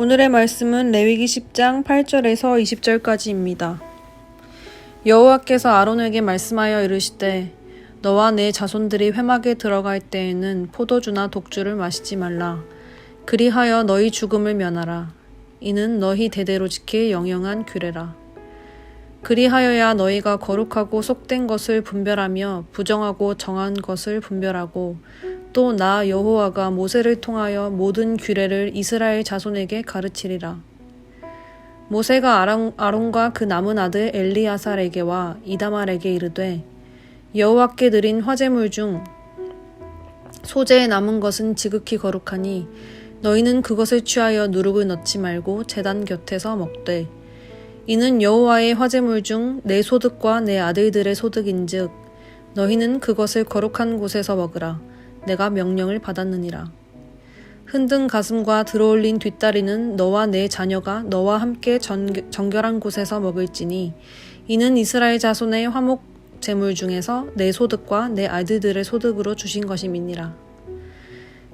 오늘의 말씀은 레위기 10장 8절에서 20절까지입니다. 여호와께서 아론에게 말씀하여 이르시되 너와 내 자손들이 회막에 들어갈 때에는 포도주나 독주를 마시지 말라. 그리하여 너희 죽음을 면하라. 이는 너희 대대로 지킬 영영한 규례라. 그리하여야 너희가 거룩하고 속된 것을 분별하며 부정하고 정한 것을 분별하고 또 나 여호와가 모세를 통하여 모든 규례를 이스라엘 자손에게 가르치리라. 모세가 아론과 그 남은 아들 엘리아살에게와 이다말에게 이르되 여호와께 드린 화제물 중 소재에 남은 것은 지극히 거룩하니 너희는 그것을 취하여 누룩을 넣지 말고 제단 곁에서 먹되 이는 여호와의 화제물 중 내 소득과 내 아들들의 소득인즉 너희는 그것을 거룩한 곳에서 먹으라. 내가 명령을 받았느니라. 흔든 가슴과 들어올린 뒷다리는 너와 내 자녀가 너와 함께 정결한 곳에서 먹을지니 이는 이스라엘 자손의 화목 제물 중에서 내 소득과 내 아들들의 소득으로 주신 것임이니라.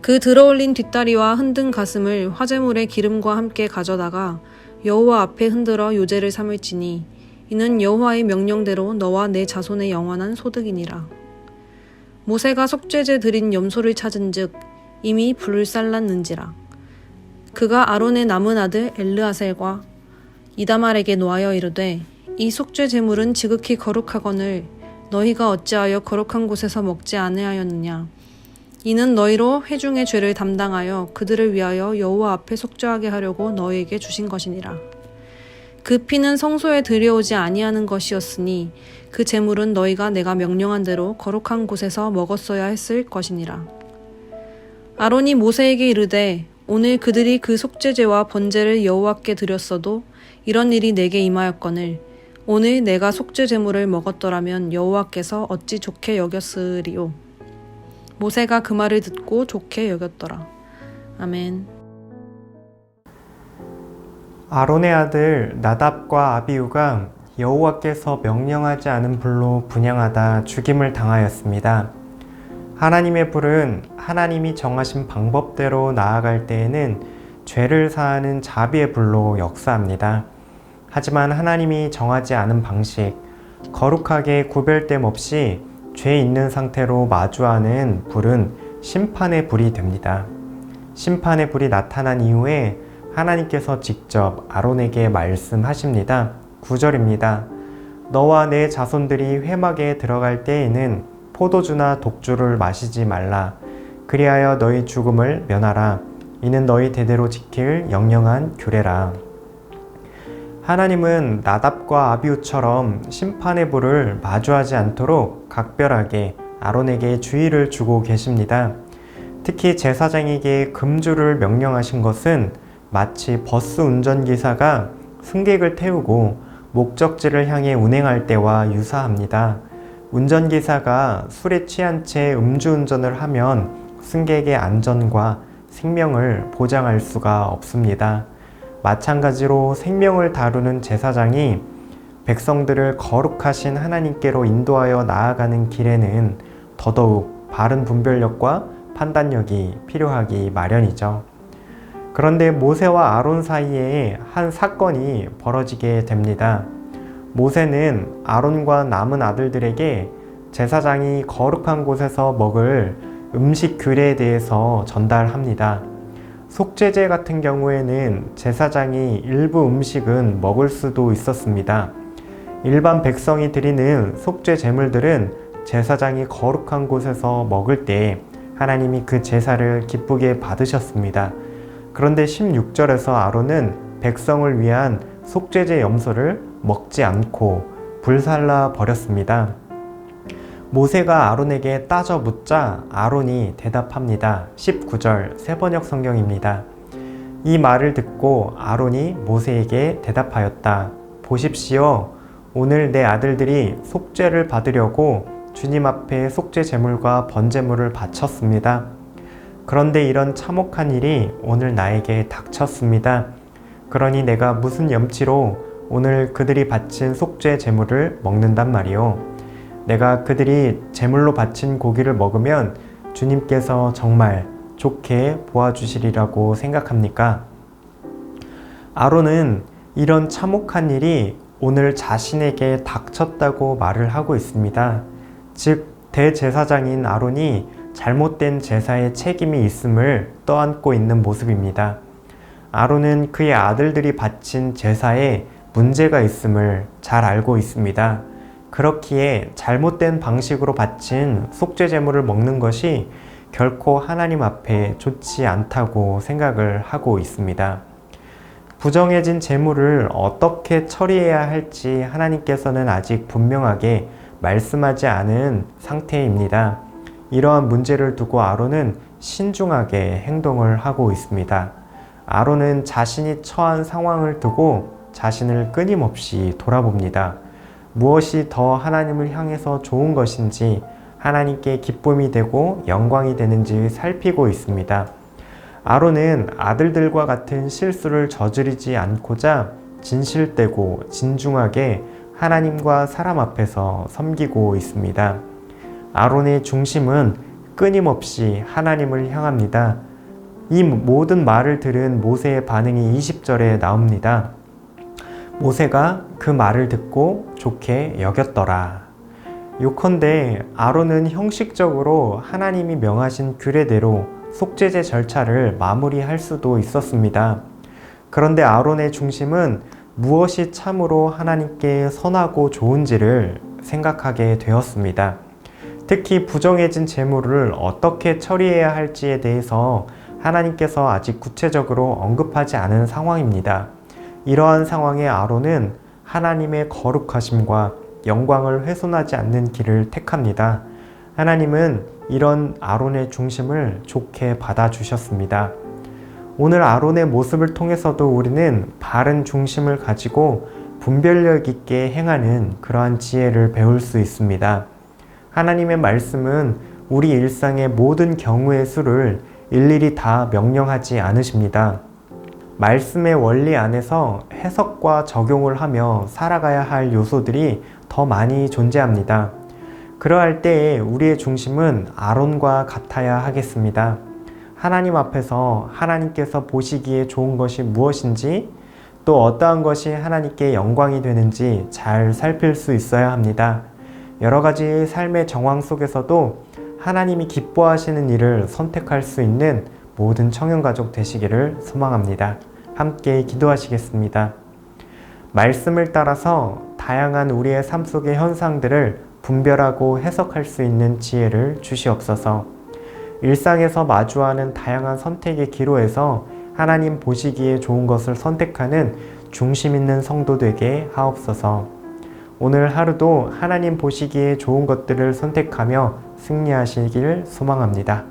그 들어올린 뒷다리와 흔든 가슴을 화제물의 기름과 함께 가져다가 여호와 앞에 흔들어 요제를 삼을지니 이는 여호와의 명령대로 너와 내 자손의 영원한 소득이니라. 모세가 속죄제 드린 염소를 찾은즉 이미 불살랐는지라. 그가 아론의 남은 아들 엘르아셀과 이다말에게 노하여 이르되 이 속죄 제물은 지극히 거룩하거늘 너희가 어찌하여 거룩한 곳에서 먹지 아니하였느냐. 이는 너희로 회중의 죄를 담당하여 그들을 위하여 여호와 앞에 속죄하게 하려고 너희에게 주신 것이니라. 그 피는 성소에 들여오지 아니하는 것이었으니 그 제물은 너희가 내가 명령한 대로 거룩한 곳에서 먹었어야 했을 것이니라. 아론이 모세에게 이르되 오늘 그들이 그 속죄제와 번제를 여호와께 드렸어도 이런 일이 내게 임하였거늘 오늘 내가 속죄 제물을 먹었더라면 여호와께서 어찌 좋게 여겼으리요. 모세가 그 말을 듣고 좋게 여겼더라. 아멘. 아론의 아들 나답과 아비후가 여호와께서 명령하지 않은 불로 분향하다 죽임을 당하였습니다. 하나님의 불은 하나님이 정하신 방법대로 나아갈 때에는 죄를 사하는 자비의 불로 역사합니다. 하지만 하나님이 정하지 않은 방식, 거룩하게 구별됨 없이 죄 있는 상태로 마주하는 불은 심판의 불이 됩니다. 심판의 불이 나타난 이후에 하나님께서 직접 아론에게 말씀하십니다. 9절입니다. 너와 내 자손들이 회막에 들어갈 때에는 포도주나 독주를 마시지 말라. 그리하여 너희 죽음을 면하라. 이는 너희 대대로 지킬 영영한 규례라. 하나님은 나답과 아비후처럼 심판의 불을 마주하지 않도록 각별하게 아론에게 주의를 주고 계십니다. 특히 제사장에게 금주를 명령하신 것은 마치 버스 운전기사가 승객을 태우고 목적지를 향해 운행할 때와 유사합니다. 운전기사가 술에 취한 채 음주운전을 하면 승객의 안전과 생명을 보장할 수가 없습니다. 마찬가지로 생명을 다루는 제사장이 백성들을 거룩하신 하나님께로 인도하여 나아가는 길에는 더더욱 바른 분별력과 판단력이 필요하기 마련이죠. 그런데 모세와 아론 사이에 한 사건이 벌어지게 됩니다. 모세는 아론과 남은 아들들에게 제사장이 거룩한 곳에서 먹을 음식 규례에 대해서 전달합니다. 속죄제 같은 경우에는 제사장이 일부 음식은 먹을 수도 있었습니다. 일반 백성이 드리는 속죄 제물들은 제사장이 거룩한 곳에서 먹을 때 하나님이 그 제사를 기쁘게 받으셨습니다. 그런데 16절에서 아론은 백성을 위한 속죄제 염소를 먹지 않고 불살라 버렸습니다. 모세가 아론에게 따져 묻자 아론이 대답합니다. 19절 세번역 성경입니다. 이 말을 듣고 아론이 모세에게 대답하였다. 보십시오. 오늘 내 아들들이 속죄를 받으려고 주님 앞에 속죄 제물과 번제물을 바쳤습니다. 그런데 이런 참혹한 일이 오늘 나에게 닥쳤습니다. 그러니 내가 무슨 염치로 오늘 그들이 바친 속죄 제물을 먹는단 말이오. 내가 그들이 제물로 바친 고기를 먹으면 주님께서 정말 좋게 보아주시리라고 생각합니까? 아론은 이런 참혹한 일이 오늘 자신에게 닥쳤다고 말을 하고 있습니다. 즉, 대제사장인 아론이 잘못된 제사에 책임이 있음을 떠안고 있는 모습입니다. 아론은 그의 아들들이 바친 제사에 문제가 있음을 잘 알고 있습니다. 그렇기에 잘못된 방식으로 바친 속죄 제물을 먹는 것이 결코 하나님 앞에 좋지 않다고 생각을 하고 있습니다. 부정해진 제물을 어떻게 처리해야 할지 하나님께서는 아직 분명하게 말씀하지 않은 상태입니다. 이러한 문제를 두고 아론은 신중하게 행동을 하고 있습니다. 아론은 자신이 처한 상황을 두고 자신을 끊임없이 돌아봅니다. 무엇이 더 하나님을 향해서 좋은 것인지, 하나님께 기쁨이 되고 영광이 되는지 살피고 있습니다. 아론은 아들들과 같은 실수를 저지르지 않고자 진실되고 진중하게 하나님과 사람 앞에서 섬기고 있습니다. 아론의 중심은 끊임없이 하나님을 향합니다. 이 모든 말을 들은 모세의 반응이 20절에 나옵니다. 모세가 그 말을 듣고 좋게 여겼더라. 요컨대 아론은 형식적으로 하나님이 명하신 규례대로 속죄제 절차를 마무리할 수도 있었습니다. 그런데 아론의 중심은 무엇이 참으로 하나님께 선하고 좋은지를 생각하게 되었습니다. 특히 부정해진 제물을 어떻게 처리해야 할지에 대해서 하나님께서 아직 구체적으로 언급하지 않은 상황입니다. 이러한 상황에 아론은 하나님의 거룩하심과 영광을 훼손하지 않는 길을 택합니다. 하나님은 이런 아론의 중심을 좋게 받아주셨습니다. 오늘 아론의 모습을 통해서도 우리는 바른 중심을 가지고 분별력 있게 행하는 그러한 지혜를 배울 수 있습니다. 하나님의 말씀은 우리 일상의 모든 경우의 수를 일일이 다 명령하지 않으십니다. 말씀의 원리 안에서 해석과 적용을 하며 살아가야 할 요소들이 더 많이 존재합니다. 그러할 때에 우리의 중심은 아론과 같아야 하겠습니다. 하나님 앞에서 하나님께서 보시기에 좋은 것이 무엇인지, 또 어떠한 것이 하나님께 영광이 되는지 잘 살필 수 있어야 합니다. 여러 가지 삶의 정황 속에서도 하나님이 기뻐하시는 일을 선택할 수 있는 모든 청년가족 되시기를 소망합니다. 함께 기도하시겠습니다. 말씀을 따라서 다양한 우리의 삶 속의 현상들을 분별하고 해석할 수 있는 지혜를 주시옵소서. 일상에서 마주하는 다양한 선택의 기로에서 하나님 보시기에 좋은 것을 선택하는 중심 있는 성도 되게 하옵소서. 오늘 하루도 하나님 보시기에 좋은 것들을 선택하며 승리하시길 소망합니다.